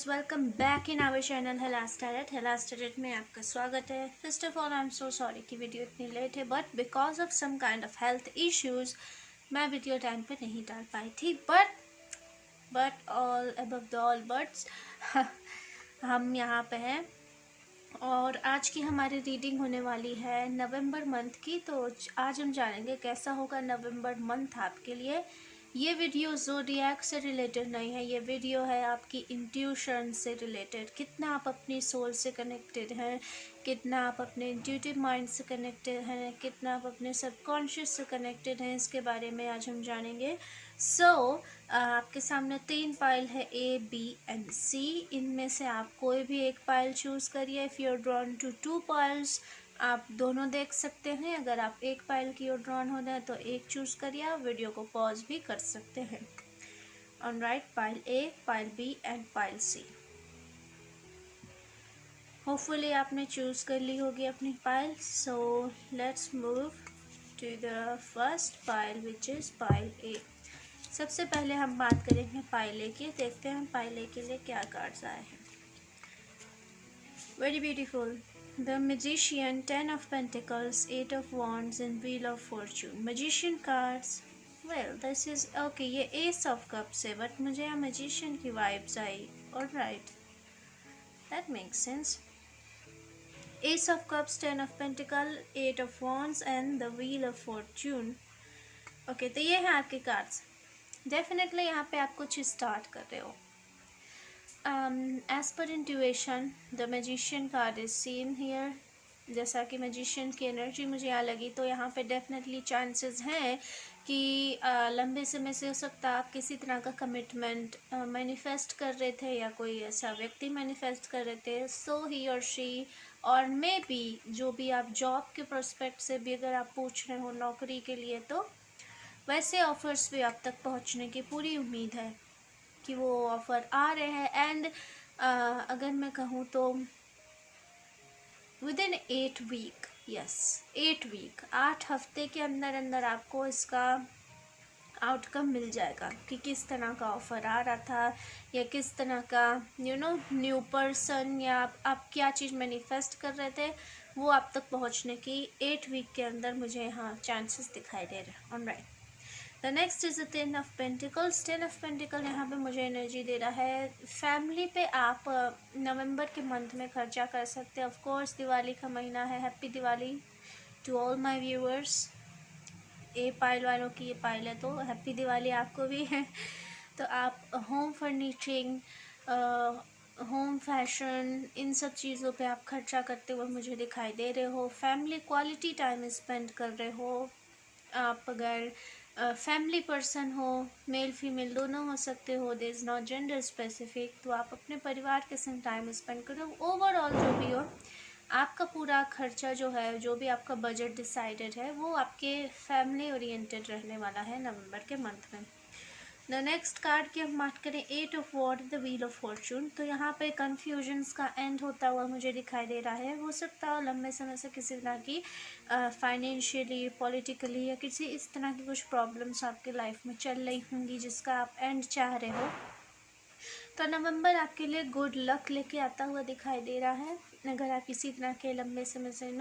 Welcome back in our channel हेलास्टारेट में आपका स्वागत है। First of all I am so sorry कि वीडियो इतनी लेट है, but because of some kind of health issues मैं वीडियो टाइम पे नहीं डाल पाई थी। But all above the all buts हम यहाँ पे हैं और आज की हमारी रीडिंग होने वाली है नवंबर मंथ की। तो आज हम जानेंगे कैसा होगा नवंबर मंथ आपके लिए। ये वीडियो ज़ोडिएक से रिलेटेड नहीं है, ये वीडियो है आपकी इंट्यूशन से रिलेटेड। कितना आप अपनी सोल से कनेक्टेड हैं, कितना आप अपने इंट्यूटिव माइंड से कनेक्टेड हैं, कितना आप अपने सबकॉन्शियस से कनेक्टेड हैं, इसके बारे में आज हम जानेंगे। आपके सामने 3 पाइल है A, B एंड C। इनमें से आप कोई भी एक पाइल चूज़ करिए। If you are drawn to 2 piles आप दोनों देख सकते हैं। अगर आप एक पाइल की ओर ड्रॉन हो रहे हैं तो एक चूज़ करिए। आप वीडियो को पॉज भी कर सकते हैं। On right, pile A, pile B and pile C। Hopefully आपने चूज़ कर ली होगी अपनी pile. So let's move to the first pile which is pile A। सबसे पहले हम बात करेंगे पाइल A की। देखते हैं पाइल A के लिए क्या कार्ड्स आए हैं। Very beautiful. The Magician, 10 of Pentacles, 8 of Wands and Wheel of Fortune. Magician cards. Well, this is okay. ये Ace of Cups है, but मुझे यहाँ Magician की vibes I. Alright, that makes sense. Ace of Cups, 10 of Pentacles, 8 of Wands and the Wheel of Fortune. Okay, तो ये हैं आपके cards. Definitely यहाँ पे आप कुछ start कर रहे हो. As per intuition, the Magician card is seen here. जैसा कि मैजिशियन की एनर्जी मुझे यहाँ लगी, तो यहाँ पे डेफिनेटली चांसेस हैं कि लंबे समय से हो सकता है आप किसी तरह का कमिटमेंट मैनिफेस्ट कर रहे थे या कोई ऐसा व्यक्ति मैनिफेस्ट कर रहे थे। सो ही और शी और मे बी जो भी आप जॉब के प्रोस्पेक्ट से भी अगर आप पूछ रहे हो नौकरी के लिए, तो वैसे ऑफर्स भी आप तक पहुँचने की पूरी उम्मीद है कि वो ऑफ़र आ रहे हैं। एंड अगर मैं कहूँ तो within 8 week, yes 8 week, 8 हफ्ते के अंदर अंदर आपको इसका आउटकम मिल जाएगा कि किस तरह का ऑफ़र आ रहा था या किस तरह का न्यू पर्सन या आप क्या चीज़ मैनिफेस्ट कर रहे थे वो आप तक पहुंचने की 8 वीक के अंदर मुझे यहाँ चांसेस दिखाई दे रहे हैं। Alright, the next is the 10 of pentacles. 10 of pentacle यहाँ पे मुझे एनर्जी दे रहा है फैमिली पे आप नवंबर के मंथ में खर्चा कर सकते हैं। ऑफ कोर्स दिवाली का महीना है। Happy Diwali to all my viewers. A pile वालों की ये पाइल है तो हैप्पी दिवाली आपको भी है। तो आप होम फर्नीचिंग, होम फैशन, इन सब चीज़ों पे आप खर्चा करते हुए मुझे दिखाई दे रहे हो। फैमिली क्वालिटी टाइम स्पेंड कर रहे हो। आप अगर फैमिली पर्सन हो, मेल फीमेल दोनों हो सकते हो, there is not gender specific, तो आप अपने परिवार के संग टाइम स्पेंड करो। ओवरऑल जो भी हो आपका पूरा खर्चा जो है, जो भी आपका बजट डिसाइडेड है, वो आपके फैमिली ओरिएंटेड रहने वाला है नवंबर के मंथ में। द नेक्स्ट कार्ड की हम बात करें 8 ऑफ वॉर्ड, द व्हील ऑफ फॉर्चून। तो यहाँ पे कन्फ्यूजन्स का एंड होता हुआ मुझे दिखाई दे रहा है। हो सकता है लंबे समय से किसी तरह की फाइनेंशियली, पॉलिटिकली या किसी इस तरह की कुछ प्रॉब्लम्स आपके लाइफ में चल रही होंगी जिसका आप एंड चाह रहे हो। तो नवंबर आपके लिए गुड लक लेके आता हुआ दिखाई दे रहा है। अगर आप किसी तरह के लंबे समय से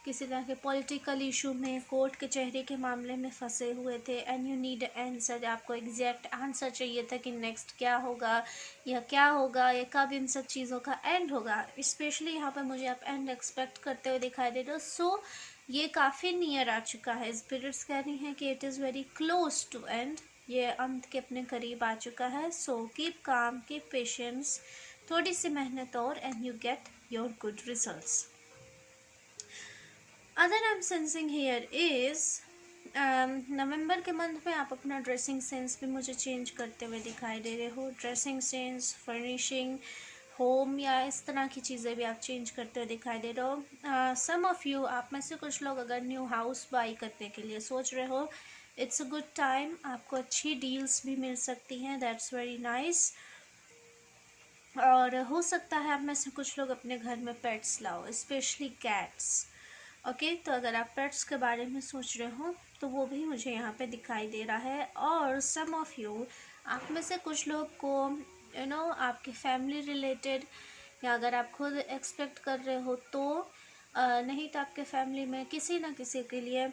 किसी तरह के पॉलिटिकल इशू में, कोर्ट कचहरी के मामले में फंसे हुए थे एंड यू नीड आंसर, आपको एग्जैक्ट आंसर चाहिए था कि नेक्स्ट क्या होगा या क्या होगा या कब इन सब चीज़ों का एंड होगा। स्पेशली यहाँ पर मुझे आप एंड एक्सपेक्ट करते हुए दिखाई दे रहे हो। सो ये काफ़ी नियर आ चुका है। स्पिरिट्स कह रही हैं कि it is very close to end, ये अंत के अपने करीब आ चुका है। So keep calm, keep patience, थोड़ी सी मेहनत और and you get your good results. Other I am sensing here is November के मंथ में आप अपना ड्रेसिंग सेंस भी मुझे चेंज करते हुए दिखाई दे रहे हो। ड्रेसिंग सेंस, फर्निशिंग, होम या इस तरह की चीज़ें भी आप चेंज करते हुए दिखाई दे रहे हो। सम ऑफ़ यू, आप में से कुछ लोग अगर न्यू हाउस बाई करने के लिए सोच रहे हो, इट्स अ गुड टाइम। आपको अच्छी डील्स भी मिल सकती हैं, दैट्स वेरी नाइस। और हो सकता है आप में से कुछ लोग अपने घर में पेट्स लाओ, स्पेशली कैट्स। ओके, तो अगर आप पेट्स के बारे में सोच रहे हो तो वो भी मुझे यहाँ पे दिखाई दे रहा है। और सम ऑफ़ यू, आप में से कुछ लोग को आपके फैमिली रिलेटेड, या अगर आप खुद एक्सपेक्ट कर रहे हो तो नहीं तो आपके फैमिली में किसी ना किसी के लिए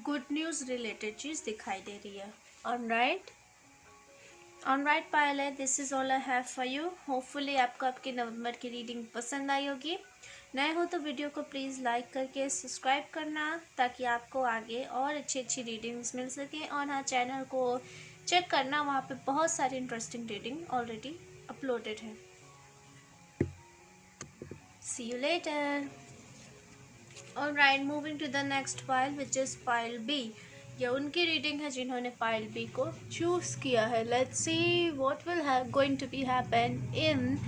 गुड न्यूज़ रिलेटेड चीज़ दिखाई दे रही है. Alright Payal, this is all I have for you. Hopefully आपको आपकी नवंबर की रीडिंग पसंद आई होगी. नए हो तो वीडियो को प्लीज़ लाइक करके सब्सक्राइब करना, ताकि आपको आगे और अच्छी रीडिंग्स मिल सकें. और हाँ, चैनल को चेक करना, वहाँ पे बहुत सारी इंटरेस्टिंग रीडिंग ऑलरेडी अपलोडेड है. See you later. Alright, moving to the next pile, which is pile B. ये उनकी रीडिंग है जिन्होंने पाइल बी को चूज किया है. Let's see what will going to be happen in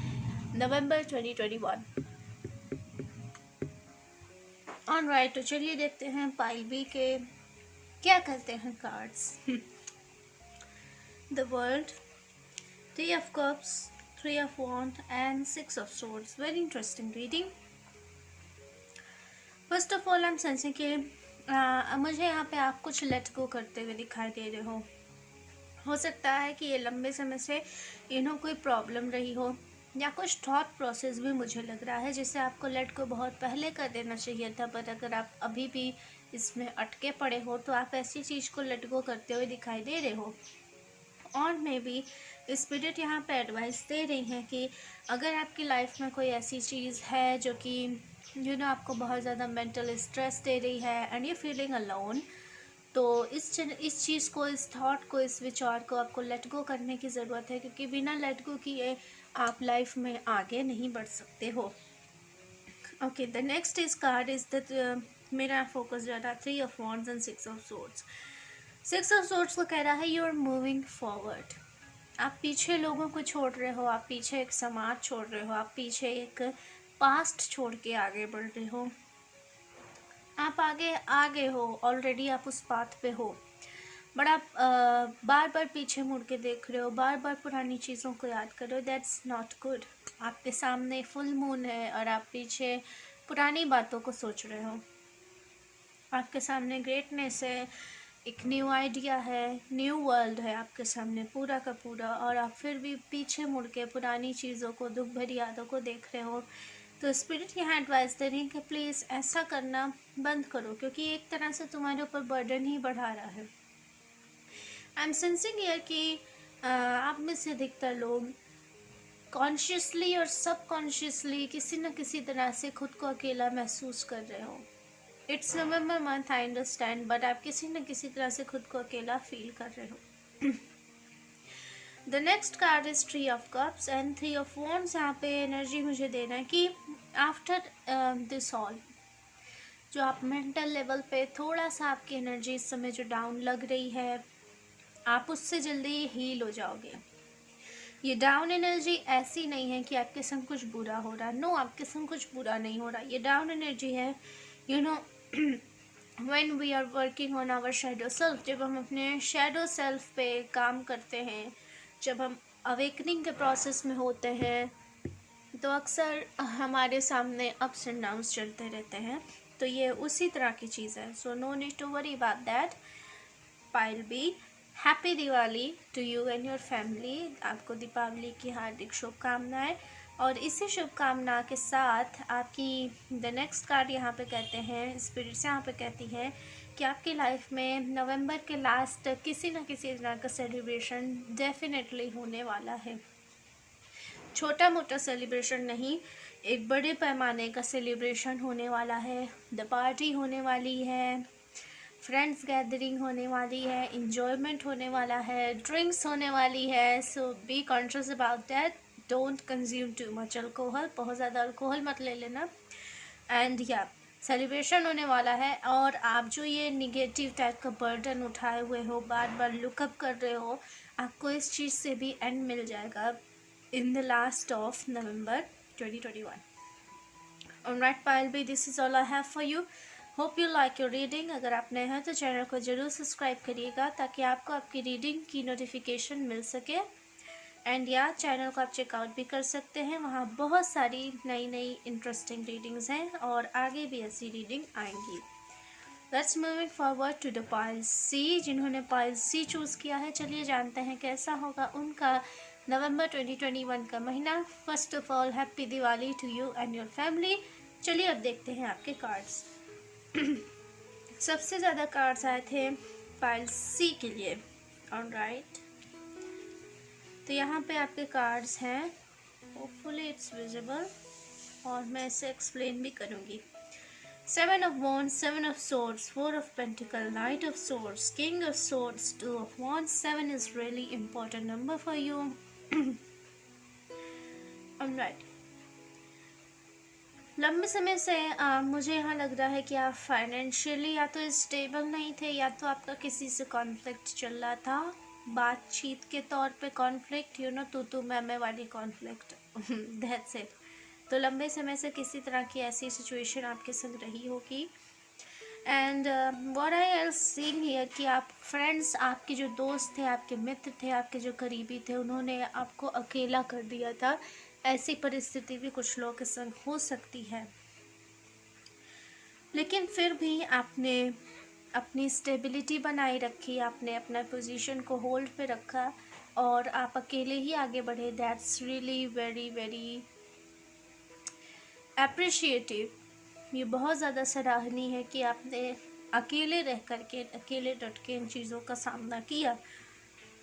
November 2021. Alright, तो चलिए देखते हैं पाइल बी के क्या करते हैं cards. The world, 3 of cups, 3 of wands and 6 of swords. Very interesting reading. First of all I am sensing कि मुझे यहाँ पे आप कुछ लेट गो करते हुए दिखाई दे रहे हो सकता है कि ये लंबे समय से कोई प्रॉब्लम रही हो, या कुछ थॉट प्रोसेस भी मुझे लग रहा है जिससे आपको लेट गो बहुत पहले कर देना चाहिए था. पर अगर आप अभी भी इसमें अटके पड़े हो तो आप ऐसी चीज़ को लेट गो करते हुए दिखाई दे रहे हो. और मे बी स्पिरिट यहाँ पे एडवाइस दे रही हैं कि अगर आपकी लाइफ में कोई ऐसी चीज़ है जो कि आपको बहुत ज़्यादा मेंटल स्ट्रेस दे रही है एंड यू फीलिंग अलोन, तो इस चीज़ को, इस थॉट को, इस विचार को आपको लेट गो करने की ज़रूरत है, क्योंकि बिना लेट गो किए आप लाइफ में आगे नहीं बढ़ सकते हो. Okay, the next is called is the मेरा फोकस ज़्यादा 3 of wands and 6 of swords. 6 of swords को कह रहा है यू आर मूविंग फॉरवर्ड. आप पीछे लोगों को छोड़ रहे हो, आप पीछे एक समाज छोड़ रहे हो, आप पीछे एक पास्ट छोड़ के आगे बढ़ रहे हो. आप आगे हो, ऑलरेडी आप उस पाथ पे हो, बट आप बार बार पीछे मुड़ के देख रहे हो, बार बार पुरानी चीज़ों को याद कर रहे हो. That's not good. आपके सामने फुल मून है और आप पीछे पुरानी बातों को सोच रहे हो. आपके सामने ग्रेटनेस है, एक न्यू आइडिया है, न्यू वर्ल्ड है आपके सामने पूरा का पूरा, और आप फिर भी पीछे मुड़ के पुरानी चीज़ों को, दुख भरी यादों को देख रहे हो. तो स्पिरिट यहाँ एडवाइस दे रही है कि प्लीज़ ऐसा करना बंद करो, क्योंकि एक तरह से तुम्हारे ऊपर बर्डन ही बढ़ा रहा है. आई एम सेंसिंग हियर कि आप में से अधिकतर लोग कॉन्शियसली और सबकॉन्शियसली किसी न किसी तरह से खुद को अकेला महसूस कर रहे हो. It's November month, I understand, but आप किसी न किसी तरह से खुद को अकेला फील कर रहे हो. The next card is 3 of cups and 3 of wands. यहाँ पे एनर्जी मुझे देना है कि आफ्टर दिस ऑल, जो आप मेंटल लेवल पे थोड़ा सा आपकी एनर्जी इस समय जो डाउन लग रही है, आप उससे जल्दी हील हो जाओगे. ये डाउन एनर्जी ऐसी नहीं है कि आपके संग कुछ बुरा हो रहा. नो, आपके संग कुछ बुरा नहीं हो रहा. ये डाउन एनर्जी है when we are working on our shadow self. जब हम अपने शैडो सेल्फ पे काम करते हैं, जब हम अवेकनिंग के प्रोसेस में होते हैं, तो अक्सर हमारे सामने अप्स एंड डाउन्स चलते रहते हैं. तो ये उसी तरह की चीज़ है. So no need to worry about that. Pile B, happy Diwali to you and your family. आपको दीपावली की हार्दिक शुभकामनाएं. और इसी शुभकामना के साथ आपकी द नेक्स्ट कार्ड यहाँ पे कहते हैं, स्पिरिट्स यहाँ पे कहती है कि आपकी लाइफ में नवंबर के लास्ट किसी न किसी तरह का सेलिब्रेशन डेफिनेटली होने वाला है. छोटा मोटा सेलिब्रेशन नहीं, एक बड़े पैमाने का सेलिब्रेशन होने वाला है. द पार्टी होने वाली है, फ्रेंड्स गैदरिंग होने वाली है, इंजॉयमेंट होने वाला है, ड्रिंक्स होने वाली है. So be conscious about that. Don't consume too much alcohol. बहुत ज़्यादा अल्कोहल मत ले लेना. एंड या सेलिब्रेशन होने वाला है. और आप जो ये निगेटिव टाइप का बर्डन उठाए हुए हो, बार बार लुकअप कर रहे हो, आपको इस चीज़ से भी एंड मिल जाएगा in the last of November 2021. Alright pile B, this is all I have for you. Hope you like your reading. अगर आप नए हैं तो चैनल को ज़रूर सब्सक्राइब करिएगा, ताकि आपको आपकी रीडिंग की नोटिफिकेशन मिल सके. एंड या चैनल को आप चेकआउट भी कर सकते हैं, वहाँ बहुत सारी नई इंटरेस्टिंग रीडिंग्स हैं, और आगे भी ऐसी रीडिंग आएंगी. Let's moving forward to the pile C. जिन्होंने पाइल सी चूज़ किया है, चलिए जानते हैं कैसा होगा उनका नवंबर 2021 का महीना। First of all happy Diwali to you and your family. चलिए अब देखते हैं आपके कार्ड्स। सबसे ज़्यादा कार्ड्स आए थे पाइल सी के लिए। ऑलराइट, तो यहाँ पे आपके कार्ड्स हैं, होपफुली इट्स विजिबल और मैं इसे एक्सप्लेन भी करूँगी। 7 of Wands, 7 of Swords, 4 of Pentacles, Knight of Swords, King of Swords, 2 of Wands. 7 is really important number for you. Alright. लंबे समय से मुझे यहाँ लग रहा है कि आप फाइनेंशियली या तो स्टेबल नहीं थे, या तो आपका किसी से कॉन्फ्लिक्ट चल रहा था, बातचीत के तौर पे कॉन्फ्लिक्ट, यू नो तू मैं वाली कॉन्फ्लिक्ट। That's it. तो लंबे समय से किसी तरह की ऐसी सिचुएशन आपके संग रही होगी। And what I am seeing here कि आप फ्रेंड्स, आपके जो दोस्त थे, आपके मित्र थे, आपके जो करीबी थे, उन्होंने आपको अकेला कर दिया था। ऐसी परिस्थिति भी कुछ लोगों के संग हो सकती है, लेकिन फिर भी आपने अपनी स्टेबिलिटी बनाए रखी, आपने अपना पोजीशन को होल्ड पे रखा और आप अकेले ही आगे बढ़े। That's really very very appreciative. ये बहुत ज़्यादा सराहनीय है कि आपने अकेले रह करके, अकेले डट के इन चीज़ों का सामना किया।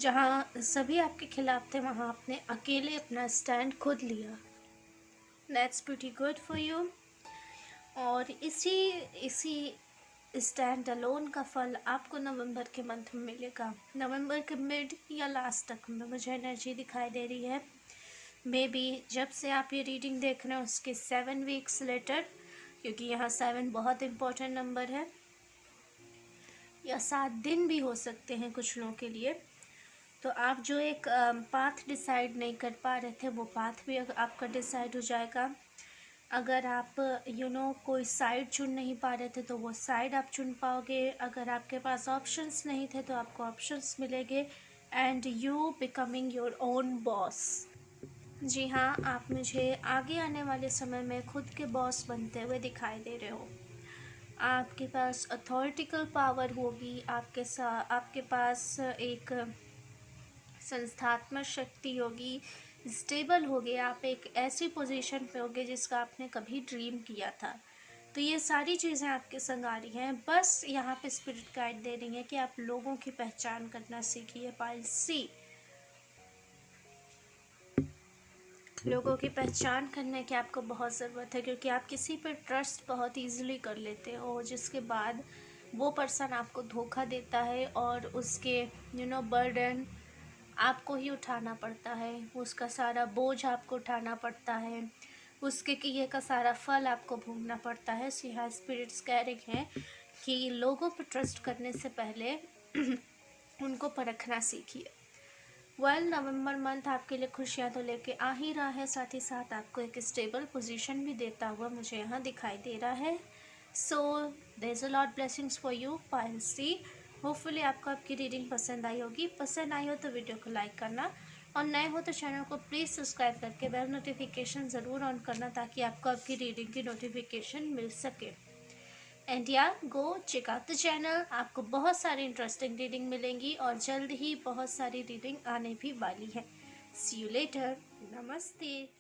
जहाँ सभी आपके खिलाफ थे, वहाँ आपने अकेले अपना स्टैंड खुद लिया। That's pretty good for you. और इसी स्टैंड अलोन का फल आपको नवंबर के मंथ में मिलेगा। नवंबर के मिड या लास्ट तक में मुझे एनर्जी दिखाई दे रही है। मे बी जब से आप ये रीडिंग देख रहे हैं उसके 7 वीक्स लेटर, क्योंकि यहाँ 7 बहुत इम्पोर्टेंट नंबर है, या 7 दिन भी हो सकते हैं कुछ लोगों के लिए। तो आप जो एक पाथ डिसाइड नहीं कर पा रहे थे, वो पाथ भी आपका डिसाइड हो जाएगा। अगर आप कोई साइड चुन नहीं पा रहे थे तो वो साइड आप चुन पाओगे। अगर आपके पास ऑप्शंस नहीं थे तो आपको ऑप्शंस मिलेंगे। And you becoming your own boss. जी हाँ, आप मुझे आगे आने वाले समय में खुद के बॉस बनते हुए दिखाई दे रहे हो। आपके पास अथॉरिटिकल पावर होगी, आपके पास एक संस्थात्मक शक्ति होगी, स्टेबल होगे, आप एक ऐसी पोजीशन पे होगे जिसका आपने कभी ड्रीम किया था। तो ये सारी चीज़ें आपके संग आ रही हैं। बस यहाँ पे स्पिरिट गाइड दे रही है कि आप लोगों की पहचान करना सीखिए। पाइल सी, लोगों की पहचान करने की आपको बहुत ज़रूरत है, क्योंकि आप किसी पर ट्रस्ट बहुत ईजिली कर लेते हो, जिसके बाद वो पर्सन आपको धोखा देता है और उसके बर्डन आपको ही उठाना पड़ता है, उसका सारा बोझ आपको उठाना पड़ता है, उसके किए का सारा फल आपको भोगना पड़ता है। सो यहाँ स्पिरिट्स कह रहे हैं कि लोगों पर ट्रस्ट करने से पहले उनको परखना सीखिए। नवंबर मंथ आपके लिए खुशियाँ तो लेके आ ही रहा है, साथ ही साथ आपको एक स्टेबल पोजीशन भी देता हुआ मुझे यहाँ दिखाई दे रहा है। So there is a lot blessings for you pile C. Hopefully आपको आपकी रीडिंग पसंद आई होगी। पसंद आई हो तो वीडियो को लाइक करना, और नए हो तो चैनल को प्लीज़ सब्सक्राइब करके बेल नोटिफिकेशन ज़रूर ऑन करना, ताकि आपको आपकी रीडिंग की नोटिफिकेशन मिल सके। एंड या go check out the channel, आपको बहुत सारी इंटरेस्टिंग रीडिंग मिलेंगी और जल्द ही बहुत सारी रीडिंग आने भी वाली है। सी यू लेटर। नमस्ते।